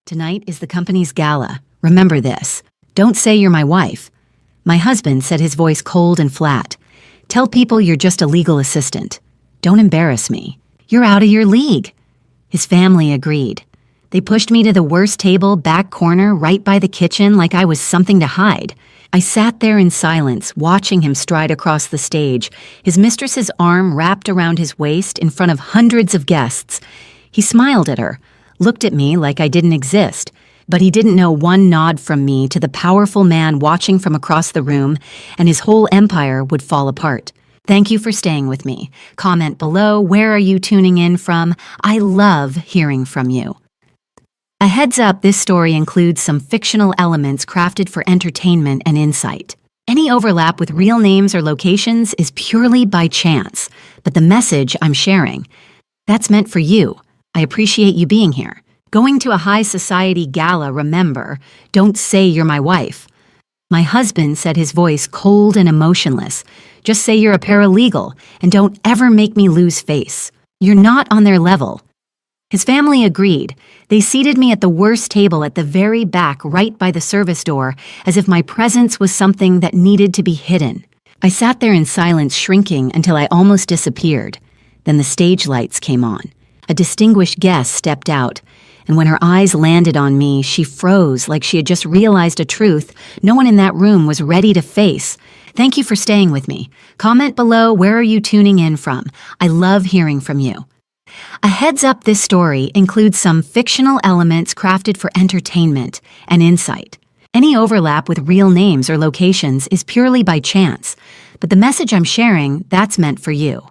Tonight is the company's gala. Remember this. Don't say you're my wife. My husband said, his voice cold and flat. Tell people you're just a legal assistant. Don't embarrass me. You're out of your league. His family agreed. They pushed me to the worst table, back corner, right by the kitchen, like I was something to hide. I sat there in silence, watching him stride across the stage, his mistress's arm wrapped around his waist in front of hundreds of guests. He smiled at her, looked at me like I didn't exist, but he didn't know one nod from me to the powerful man watching from across the room, and his whole empire would fall apart. Thank you for staying with me. Comment below, where are you tuning in from? I love hearing from you. A heads up, this story includes some fictional elements crafted for entertainment and insight. Any overlap with real names or locations is purely by chance, but the message I'm sharing, that's meant for you. I appreciate you being here. Going to a high society gala, remember, don't say you're my wife. My husband said, his voice cold and emotionless. Just say you're a paralegal and don't ever make me lose face. You're not on their level. His family agreed. They seated me at the worst table at the very back, right by the service door, as if my presence was something that needed to be hidden. I sat there in silence, shrinking until I almost disappeared. Then the stage lights came on. A distinguished guest stepped out, and when her eyes landed on me, she froze like she had just realized a truth no one in that room was ready to face. Thank you for staying with me. Comment below, where are you tuning in from? I love hearing from you. A heads up, this story includes some fictional elements crafted for entertainment and insight. Any overlap with real names or locations is purely by chance, but the message I'm sharing, that's meant for you.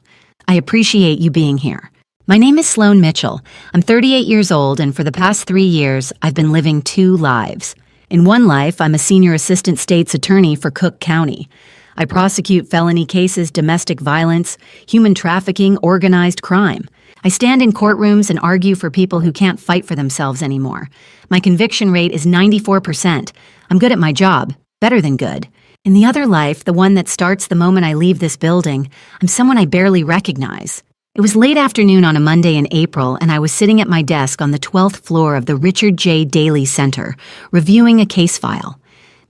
I appreciate you being here. My name is Sloan Mitchell. I'm 38 years old, and for the past 3 years, I've been living 2 lives. In one life, I'm a senior assistant state's attorney for Cook County. I prosecute felony cases, domestic violence, human trafficking, organized crime. I stand in courtrooms and argue for people who can't fight for themselves anymore. My conviction rate is 94%. I'm good at my job, better than good. In the other life, the one that starts the moment I leave this building, I'm someone I barely recognize. It was late afternoon on a Monday in April, and I was sitting at my desk on the 12th floor of the Richard J. Daley Center, reviewing a case file.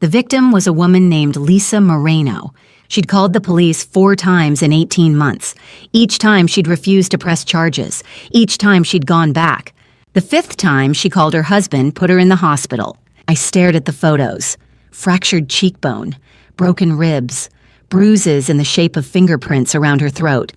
The victim was a woman named Lisa Moreno. She'd called the police 4 times in 18 months. Each time she'd refused to press charges. Each time she'd gone back. The 5th time she called her husband, put her in the hospital. I stared at the photos. Fractured cheekbone, broken ribs, bruises in the shape of fingerprints around her throat.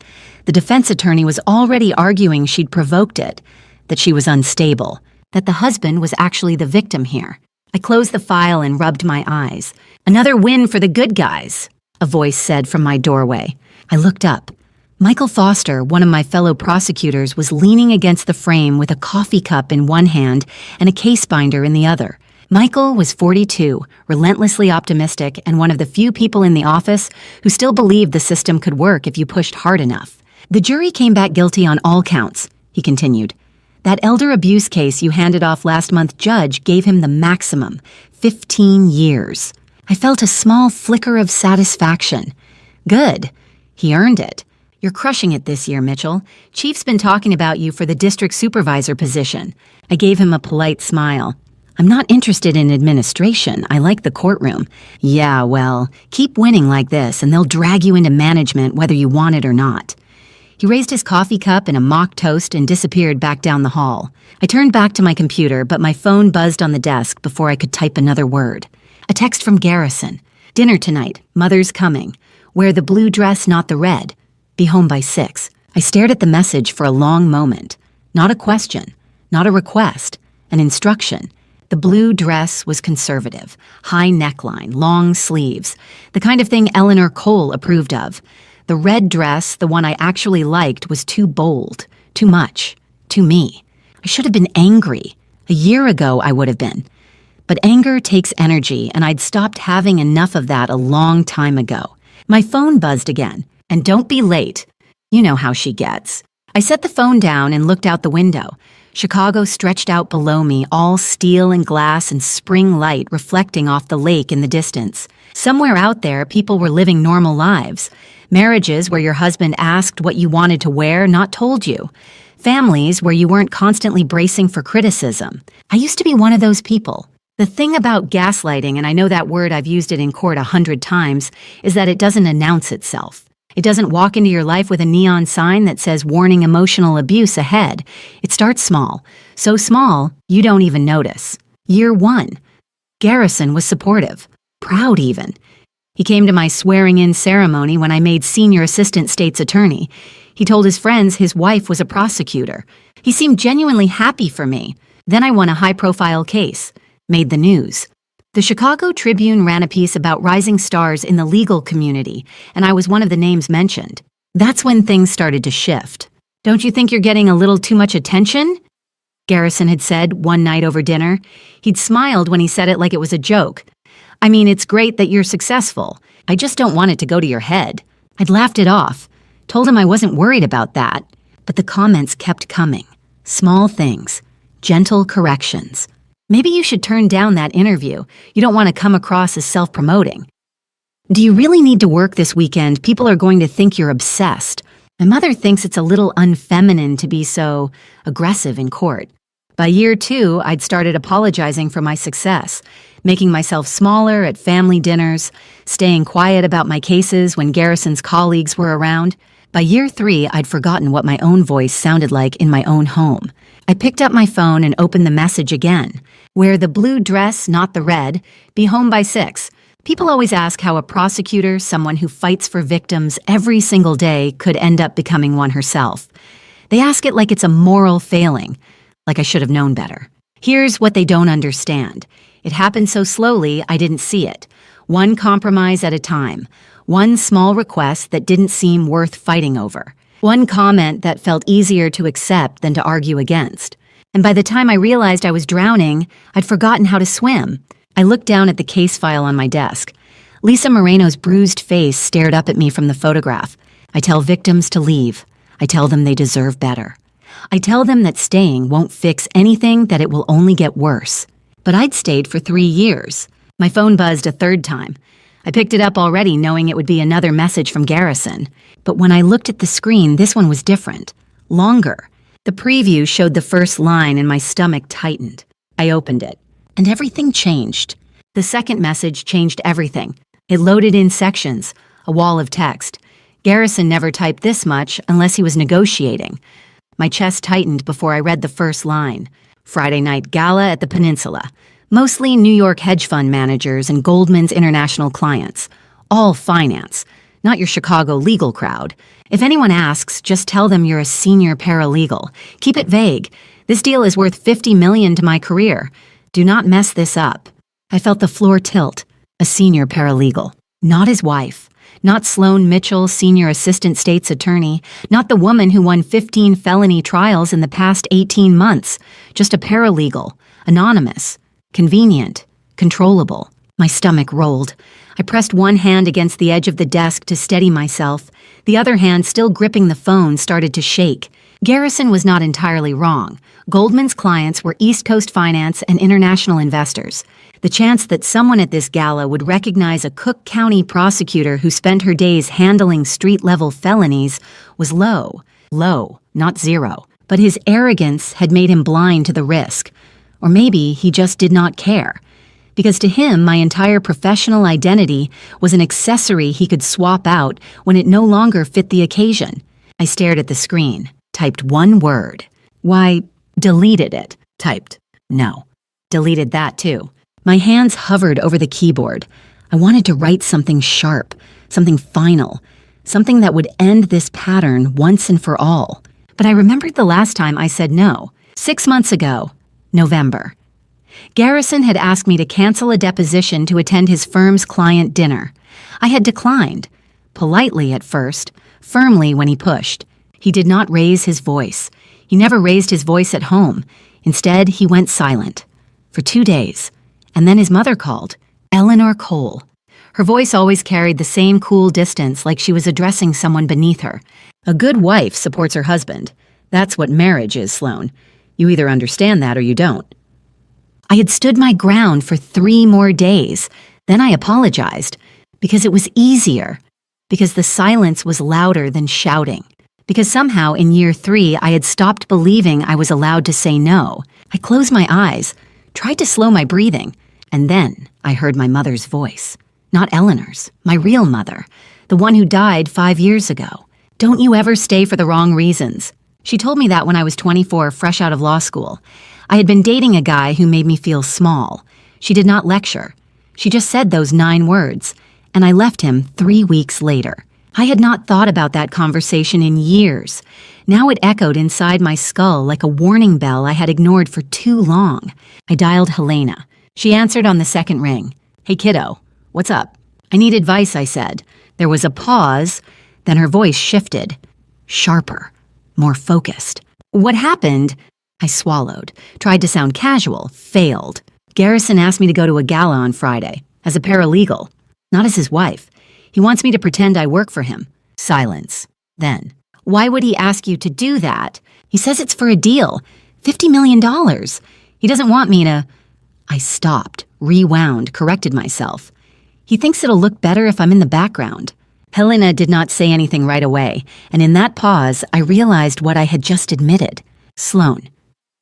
The defense attorney was already arguing she'd provoked it, that she was unstable, that the husband was actually the victim here. I closed the file and rubbed my eyes. Another win for the good guys, a voice said from my doorway. I looked up. Michael Foster, one of my fellow prosecutors, was leaning against the frame with a coffee cup in one hand and a case binder in the other. Michael was 42, relentlessly optimistic, and one of the few people in the office who still believed the system could work if you pushed hard enough. The jury came back guilty on all counts, he continued. That elder abuse case you handed off last month, judge gave him the maximum, 15 years. I felt a small flicker of satisfaction. Good. He earned it. You're crushing it this year, Mitchell. Chief's been talking about you for the district supervisor position. I gave him a polite smile. I'm not interested in administration. I like the courtroom. Yeah, well, keep winning like this and they'll drag you into management whether you want it or not. He raised his coffee cup in a mock toast and disappeared back down the hall. I turned back to my computer, but my phone buzzed on the desk before I could type another word. A text from Garrison. Dinner tonight. Mother's coming. Wear the blue dress, not the red. Be home by 6. I stared at the message for a long moment. Not a question. Not a request. An instruction. The blue dress was conservative. High neckline, long sleeves. The kind of thing Eleanor Cole approved of. The red dress, the one I actually liked, was too bold. Too much. Too me. I should have been angry. A year ago, I would have been. But anger takes energy, and I'd stopped having enough of that a long time ago. My phone buzzed again. And don't be late. You know how she gets. I set the phone down and looked out the window. Chicago stretched out below me, all steel and glass and spring light reflecting off the lake in the distance. Somewhere out there, people were living normal lives. Marriages where your husband asked what you wanted to wear, not told you. Families where you weren't constantly bracing for criticism. I used to be one of those people. The thing about gaslighting, and I know that word, I've used it in court 100 times, is that it doesn't announce itself. It doesn't walk into your life with a neon sign that says warning emotional abuse ahead. It starts small. So small, you don't even notice. Year 1. Garrison was supportive. Proud even. He came to my swearing-in ceremony when I made senior assistant state's attorney. He told his friends his wife was a prosecutor. He seemed genuinely happy for me. Then I won a high-profile case. Made the news. The Chicago Tribune ran a piece about rising stars in the legal community, and I was one of the names mentioned. That's when things started to shift. "Don't you think you're getting a little too much attention?" Garrison had said one night over dinner. He'd smiled when he said it like it was a joke. "I mean, it's great that you're successful. I just don't want it to go to your head." I'd laughed it off. Told him I wasn't worried about that. But the comments kept coming. Small things. Gentle corrections. "Maybe you should turn down that interview. You don't want to come across as self-promoting." "Do you really need to work this weekend? People are going to think you're obsessed." My mother thinks it's a little unfeminine to be so aggressive in court. By year 2, I'd started apologizing for my success, making myself smaller at family dinners, staying quiet about my cases when Garrison's colleagues were around. By year 3, I'd forgotten what my own voice sounded like in my own home. I picked up my phone and opened the message again. "Wear the blue dress, not the red. Be home by 6. People always ask how a prosecutor, someone who fights for victims every single day, could end up becoming one herself. They ask it like it's a moral failing, like I should have known better. Here's what they don't understand. It happened so slowly, I didn't see it. One compromise at a time. One small request that didn't seem worth fighting over. One comment that felt easier to accept than to argue against. And by the time I realized I was drowning, I'd forgotten how to swim." I looked down at the case file on my desk. Lisa Moreno's bruised face stared up at me from the photograph. "I tell victims to leave. I tell them they deserve better. I tell them that staying won't fix anything, that it will only get worse." But I'd stayed for 3 years. My phone buzzed a third time. I picked it up already, knowing it would be another message from Garrison. But when I looked at the screen, this one was different. Longer. The preview showed the first line and my stomach tightened. I opened it, and everything changed. The second message changed everything. It loaded in sections, a wall of text. Garrison never typed this much unless he was negotiating. My chest tightened before I read the first line. "Friday night gala at the Peninsula. Mostly New York hedge fund managers and Goldman's international clients. All finance. Not your Chicago legal crowd. If anyone asks, just tell them you're a senior paralegal. Keep it vague. This deal is worth $50 million to my career. Do not mess this up." I felt the floor tilt. A senior paralegal. Not his wife. Not Sloan Mitchell, senior assistant state's attorney. Not the woman who won 15 felony trials in the past 18 months. Just a paralegal. Anonymous. Convenient. Controllable. My stomach rolled. I pressed one hand against the edge of the desk to steady myself. The other hand, still gripping the phone, started to shake. Garrison was not entirely wrong. Goldman's clients were East Coast finance and international investors. The chance that someone at this gala would recognize a Cook County prosecutor who spent her days handling street-level felonies was low. Low, not zero. But his arrogance had made him blind to the risk. Or maybe he just did not care. Because to him, my entire professional identity was an accessory he could swap out when it no longer fit the occasion. I stared at the screen, typed one word. Why, deleted it, typed. No. Deleted that too. My hands hovered over the keyboard. I wanted to write something sharp, something final, something that would end this pattern once and for all. But I remembered the last time I said no. 6 months ago, November. Garrison had asked me to cancel a deposition to attend his firm's client dinner. I had declined, politely at first, firmly when he pushed. He did not raise his voice. He never raised his voice at home. Instead, he went silent. For 2 days. And then his mother called, Eleanor Cole. Her voice always carried the same cool distance, like she was addressing someone beneath her. A good wife supports her husband. That's what marriage is, Sloan. You either understand that or you don't. I had stood my ground for 3 more days. Then I apologized. Because it was easier. Because the silence was louder than shouting. because somehow in year 3 I had stopped believing I was allowed to say no. I closed my eyes, tried to slow my breathing, and then I heard my mother's voice. Not Eleanor's, my real mother, the one who died 5 years ago. Don't you ever stay for the wrong reasons. She told me that when I was 24, fresh out of law school. I had been dating a guy who made me feel small. She did not lecture. She just said those 9 words, and I left him 3 weeks later. I had not thought about that conversation in years. Now it echoed inside my skull like a warning bell I had ignored for too long. I dialed Helena. She answered on the second ring. "Hey kiddo, what's up?" "I need advice," I said. There was a pause, then her voice shifted. Sharper, more focused. "What happened?" I swallowed, tried to sound casual, failed. "Garrison asked me to go to a gala on Friday, as a paralegal, not as his wife. He wants me to pretend I work for him." Silence. Then, "Why would he ask you to do that?" "He says it's for a deal. $50 million. He doesn't want me to—" I stopped, rewound, corrected myself. "He thinks it'll look better if I'm in the background." Helena did not say anything right away, and in that pause, I realized what I had just admitted. "Sloan,"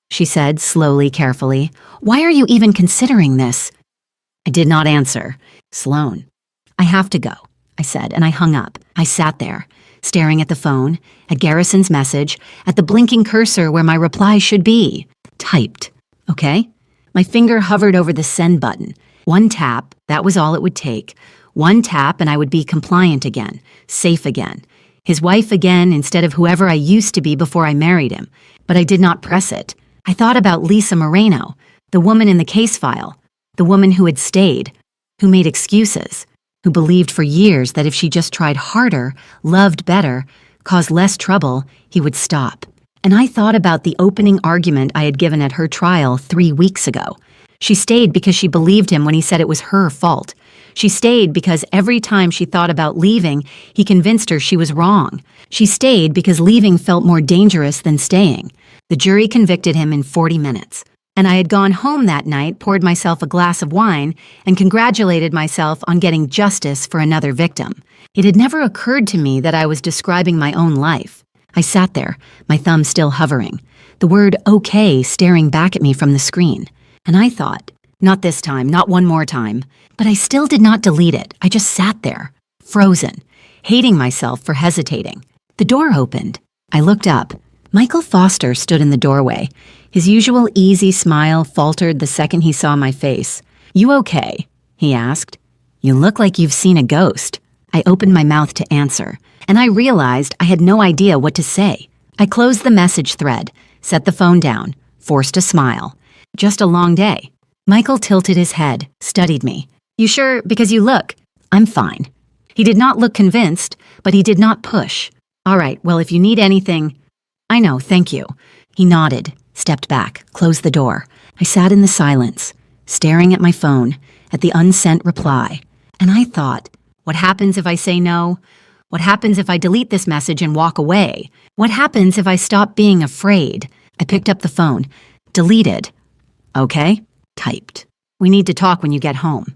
she said, slowly, carefully, "why are you even considering this?" I did not answer. "Sloan, I have to go," I said, and I hung up. I sat there, staring at the phone, at Garrison's message, at the blinking cursor where my reply should be. Typed. Okay? My finger hovered over the send button. One tap, that was all it would take. One tap and I would be compliant again, safe again. His wife again instead of whoever I used to be before I married him. But I did not press it. I thought about Lisa Moreno, the woman in the case file, the woman who had stayed, who made excuses, who believed for years that if she just tried harder, loved better, caused less trouble, he would stop. And I thought about the opening argument I had given at her trial 3 weeks ago. She stayed because she believed him when he said it was her fault. She stayed because every time she thought about leaving, he convinced her she was wrong. She stayed because leaving felt more dangerous than staying. The jury convicted him in 40 minutes. And I had gone home that night, poured myself a glass of wine, and congratulated myself on getting justice for another victim. It had never occurred to me that I was describing my own life. I sat there, my thumb still hovering, the word okay staring back at me from the screen. And I thought, not this time, not one more time. But I still did not delete it. I just sat there, frozen, hating myself for hesitating. The door opened. I looked up. Michael Foster stood in the doorway. His usual easy smile faltered the second he saw my face. "You okay?" he asked. "You look like you've seen a ghost." I opened my mouth to answer, and I realized I had no idea what to say. I closed the message thread, set the phone down, forced a smile. "Just a long day." Michael tilted his head, studied me. "You sure? Because you look—" "I'm fine." He did not look convinced, but he did not push. "All right, well, if you need anything—" "I know, thank you." He nodded, stepped back, closed the door. I sat in the silence, staring at my phone, at the unsent reply. And I thought, what happens if I say no? What happens if I delete this message and walk away? What happens if I stop being afraid? I picked up the phone, deleted. "Okay," typed. "We need to talk when you get home."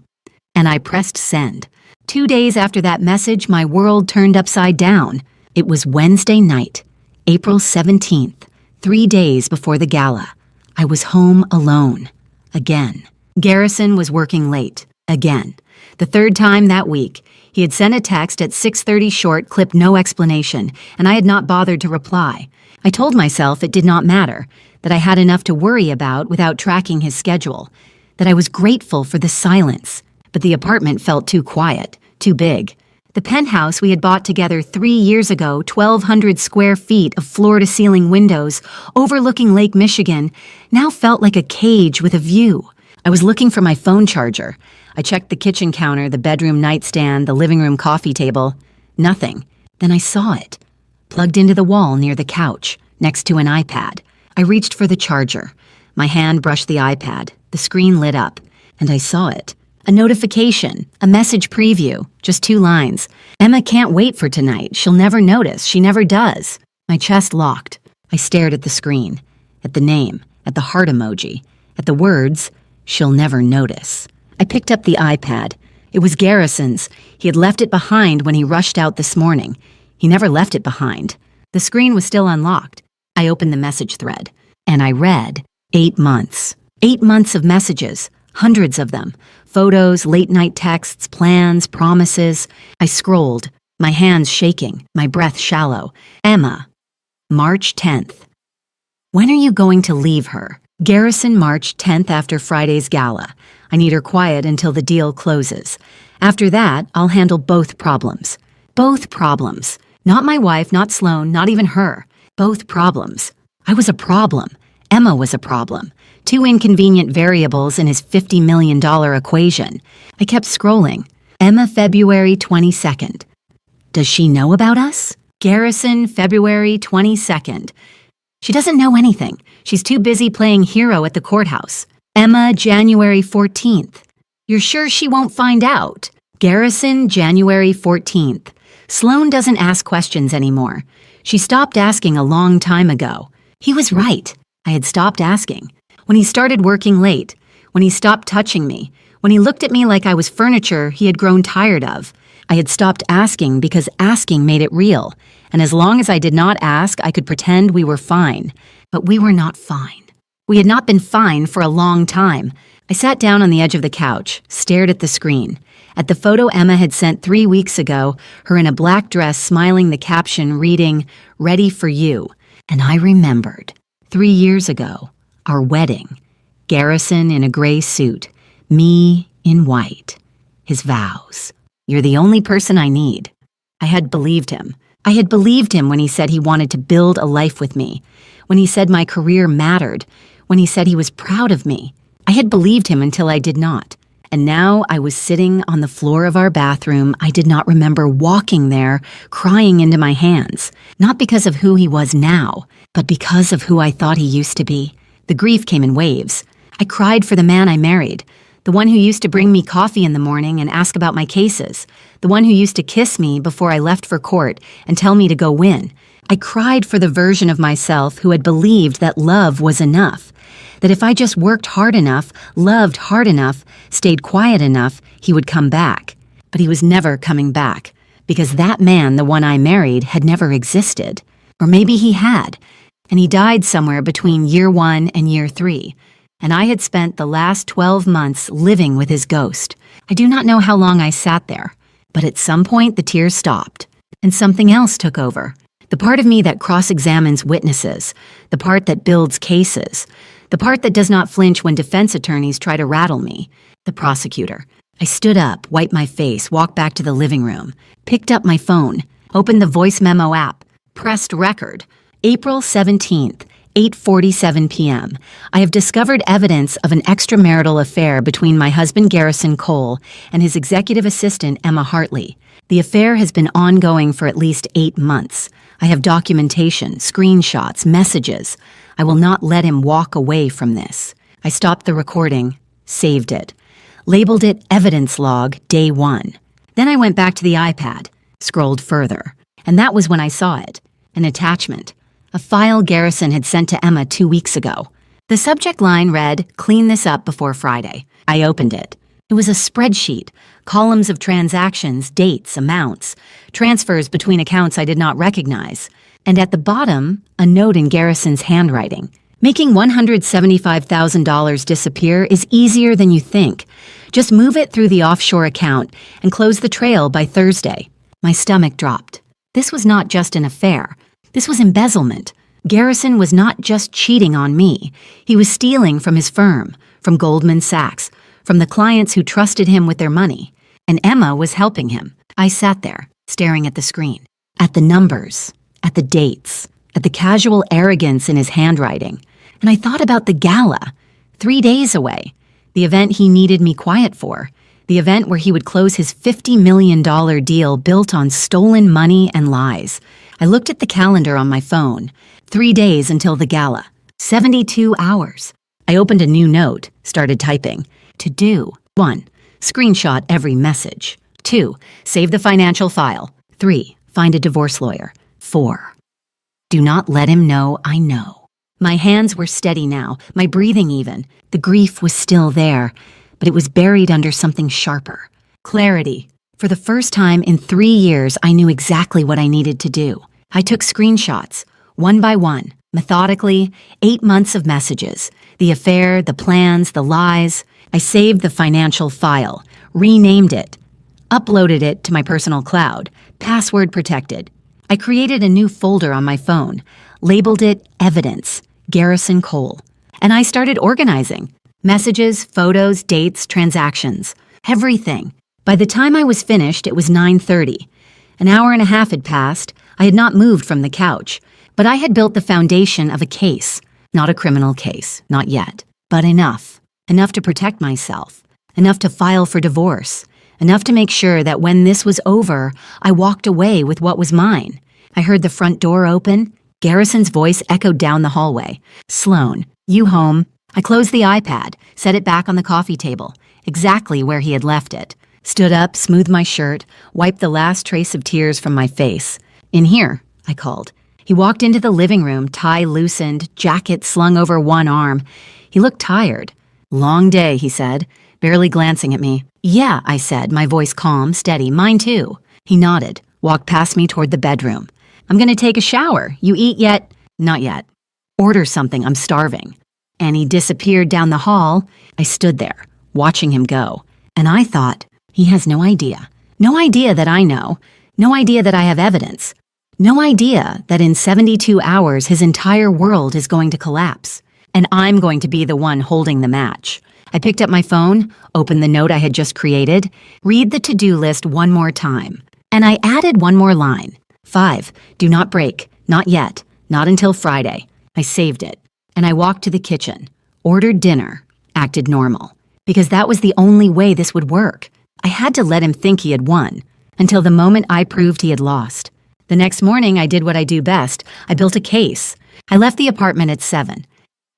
And I pressed send. 2 days after that message, my world turned upside down. It was Wednesday night, April 17th, 3 days before the gala. I was home alone. Again. Garrison was working late. Again. The third time that week. He had sent a text at 6:30 short, clip no explanation, and I had not bothered to reply. I told myself it did not matter, that I had enough to worry about without tracking his schedule, that I was grateful for the silence. But the apartment felt too quiet, too big. The penthouse we had bought together 3 years ago, 1,200 square feet of floor-to-ceiling windows overlooking Lake Michigan, now felt like a cage with a view. I was looking for my phone charger. I checked the kitchen counter, the bedroom nightstand, the living room coffee table. Nothing. Then I saw it, plugged into the wall near the couch, next to an iPad. I reached for the charger. My hand brushed the iPad. The screen lit up, and I saw it. A notification, a message preview, just 2 lines. "Emma can't wait for tonight. She'll never notice. She never does." My chest locked. I stared at the screen, at the name, at the heart emoji, at the words, "She'll never notice." I picked up the iPad. It was Garrison's. He had left it behind when he rushed out this morning. He never left it behind. The screen was still unlocked. I opened the message thread, and I read 8 months. 8 months of messages, hundreds of them. Photos, late-night texts, plans, promises. I scrolled, my hands shaking, my breath shallow. Emma, March 10th. When are you going to leave her? Garrison, March 10th after Friday's gala. I need her quiet until the deal closes. After that, I'll handle both problems. Both problems. Not my wife, not Sloan, not even her. Both problems. I was a problem. Emma was a problem. 2 inconvenient variables in his $50 million equation. I kept scrolling. Emma, February 22nd. Does she know about us? Garrison, February 22nd. She doesn't know anything. She's too busy playing hero at the courthouse. Emma, January 14th. You're sure she won't find out? Garrison, January 14th. Sloan doesn't ask questions anymore. She stopped asking a long time ago. He was right. I had stopped asking. When he started working late, when he stopped touching me, when he looked at me like I was furniture he had grown tired of, I had stopped asking because asking made it real. And as long as I did not ask, I could pretend we were fine. But we were not fine. We had not been fine for a long time. I sat down on the edge of the couch, stared at the screen. At the photo Emma had sent 3 weeks ago, her in a black dress smiling, the caption reading, "Ready for you." And I remembered. 3 years ago, our wedding. Garrison in a gray suit, me in white. His vows. You're the only person I need. I had believed him. I had believed him when he said he wanted to build a life with me, when he said my career mattered, when he said he was proud of me. I had believed him until I did not. And now I was sitting on the floor of our bathroom. I did not remember walking there, crying into my hands, not because of who he was now, but because of who I thought he used to be. The grief came in waves. I cried for the man I married, the one who used to bring me coffee in the morning and ask about my cases, the one who used to kiss me before I left for court and tell me to go win. I cried for the version of myself who had believed that love was enough, that if I just worked hard enough, loved hard enough, stayed quiet enough, he would come back. But he was never coming back, because that man, the one I married, had never existed. Or maybe he had, and he died somewhere between year 1 and year 3. And I had spent the last 12 months living with his ghost. I do not know how long I sat there, but at some point the tears stopped, and something else took over. The part of me that cross-examines witnesses, the part that builds cases, the part that does not flinch when defense attorneys try to rattle me, the prosecutor. I stood up, wiped my face, walked back to the living room, picked up my phone, opened the voice memo app, pressed record. April 17th, 8:47 p.m. I have discovered evidence of an extramarital affair between my husband Garrison Cole and his executive assistant Emma Hartley. The affair has been ongoing for at least 8 months. I have documentation, screenshots, messages. I will not let him walk away from this. I stopped the recording, saved it, labeled it Evidence Log Day 1. Then I went back to the iPad, scrolled further, and that was when I saw it, an attachment. A file Garrison had sent to Emma 2 weeks ago. The subject line read, "Clean this up before Friday." I opened it. It was a spreadsheet, columns of transactions, dates, amounts, transfers between accounts I did not recognize. And at the bottom, a note in Garrison's handwriting. Making $175,000 disappear is easier than you think. Just move it through the offshore account and close the trail by Thursday. My stomach dropped. This was not just an affair. This was embezzlement. Garrison was not just cheating on me. He was stealing from his firm, from Goldman Sachs, from the clients who trusted him with their money. And Emma was helping him. I sat there, staring at the screen, at the numbers, at the dates, at the casual arrogance in his handwriting. And I thought about the gala, 3 days away, the event he needed me quiet for, the event where he would close his $50 million deal built on stolen money and lies. I looked at the calendar on my phone. 3 days until the gala. 72 hours. I opened a new note, started typing. To do. 1. Screenshot every message. 2. Save the financial file. 3. Find a divorce lawyer. 4. Do not let him know I know. My hands were steady now, my breathing even. The grief was still there, but it was buried under something sharper. Clarity. For the first time in 3 years, I knew exactly what I needed to do. I took screenshots, one by one, methodically, 8 months of messages. The affair, the plans, the lies. I saved the financial file, renamed it, uploaded it to my personal cloud, password protected. I created a new folder on my phone, labeled it Evidence, Garrison Cole. And I started organizing. Messages, photos, dates, transactions. Everything. By the time I was finished, it was 9:30. An hour and a half had passed. I had not moved from the couch, but I had built the foundation of a case. Not a criminal case, not yet, but enough. Enough to protect myself. Enough to file for divorce. Enough to make sure that when this was over, I walked away with what was mine. I heard the front door open. Garrison's voice echoed down the hallway. "Sloan, you home?" I closed the iPad, set it back on the coffee table, exactly where he had left it. Stood up, smoothed my shirt, wiped the last trace of tears from my face. "In here," I called. He walked into the living room, tie loosened, jacket slung over one arm. He looked tired. "Long day," he said, barely glancing at me. "Yeah," I said, my voice calm, steady. "Mine too." He nodded, walked past me toward the bedroom. "I'm gonna take a shower. You eat yet?" "Not yet." "Order something, I'm starving." And he disappeared down the hall. I stood there, watching him go. And I thought, he has no idea. No idea that I know. No idea that I have evidence. No idea that in 72 hours his entire world is going to collapse. And I'm going to be the one holding the match. I picked up my phone, opened the note I had just created, read the to-do list one more time. And I added one more line. 5. Do not break. Not yet. Not until Friday. I saved it. And I walked to the kitchen, ordered dinner, acted normal. Because that was the only way this would work. I had to let him think he had won, until the moment I proved he had lost. The next morning, I did what I do best. I built a case. I left the apartment at 7.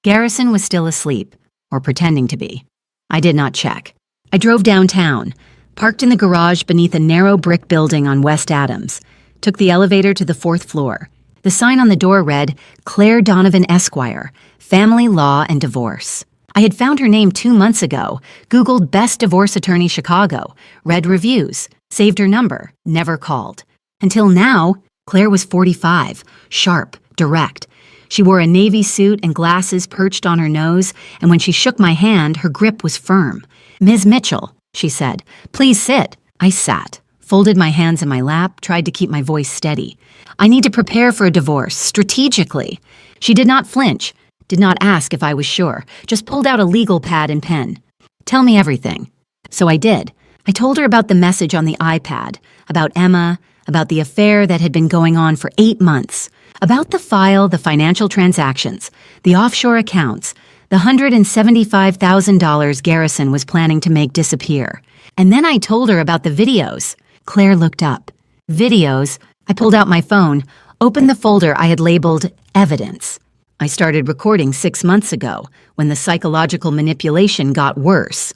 Garrison was still asleep, or pretending to be. I did not check. I drove downtown, parked in the garage beneath a narrow brick building on West Adams, took the elevator to the 4th floor. The sign on the door read, Claire Donovan Esquire, Family Law and Divorce. I had found her name 2 months ago, Googled Best Divorce Attorney Chicago, read reviews, saved her number, never called. Until now, Claire was 45, sharp, direct. She wore a navy suit and glasses perched on her nose, and when she shook my hand, her grip was firm. "Ms. Mitchell," she said, "please sit." I sat, folded my hands in my lap, tried to keep my voice steady. "I need to prepare for a divorce, strategically." She did not flinch, did not ask if I was sure, just pulled out a legal pad and pen. "Tell me everything." So I did. I told her about the message on the iPad, about Emma, about the affair that had been going on for 8 months, about the file, the financial transactions, the offshore accounts, the $175,000 Garrison was planning to make disappear. And then I told her about the videos. Claire looked up. Videos? I pulled out my phone, opened the folder I had labeled Evidence. I started recording 6 months ago, when the psychological manipulation got worse.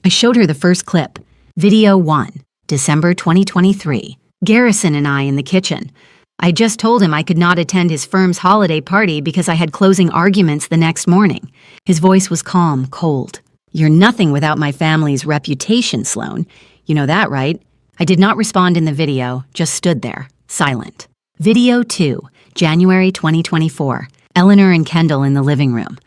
I showed her the first clip. Video 1, December 2023. Garrison and I in the kitchen. I just told him I could not attend his firm's holiday party because I had closing arguments the next morning. His voice was calm, cold. "You're nothing without my family's reputation, Sloan. You know that, right?" I did not respond in the video, just stood there, silent. Video 2, January 2024. Eleanor and Kendall in the living room.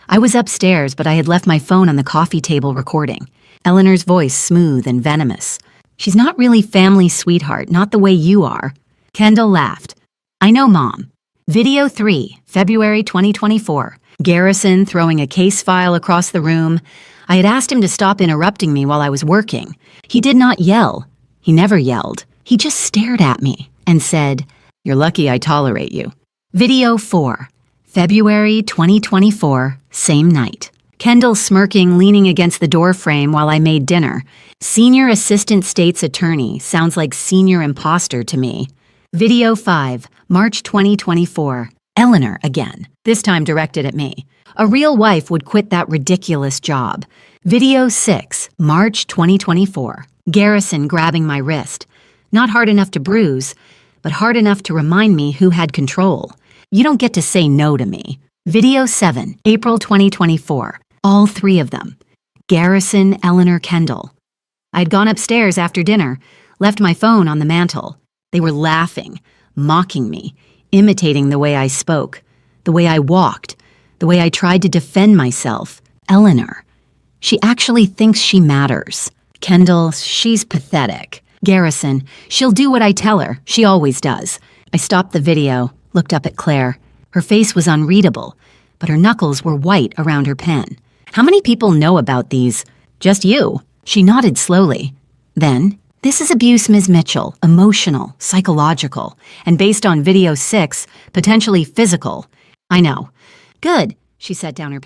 I was upstairs, but I had left my phone on the coffee table recording. Eleanor's voice smooth and venomous. "She's not really family sweetheart, not the way you are." Kendall laughed. "I know, Mom." Video 3, February 2024. Garrison throwing a case file across the room. I had asked him to stop interrupting me while I was working. He did not yell. He never yelled. He just stared at me and said, "You're lucky I tolerate you." Video 4, February 2024, same night. Kendall smirking, leaning against the door frame while I made dinner. Senior Assistant State's Attorney sounds like senior imposter to me. Video 5, March 2024. Eleanor again, this time directed at me. A real wife would quit that ridiculous job. Video 6, March 2024. Garrison grabbing my wrist. Not hard enough to bruise, but hard enough to remind me who had control. You don't get to say no to me. Video 7, April 2024. All 3 of them. Garrison, Eleanor, Kendall. I'd gone upstairs after dinner, left my phone on the mantel. They were laughing, mocking me, imitating the way I spoke, the way I walked, the way I tried to defend myself. Eleanor. She actually thinks she matters. Kendall, she's pathetic. Garrison, she'll do what I tell her. She always does. I stopped the video, looked up at Claire. Her face was unreadable, but her knuckles were white around her pen. How many people know about these? Just you. She nodded slowly. Then, this is abuse, Ms. Mitchell. Emotional, psychological, and based on video 6, potentially physical. I know. Good. She set down her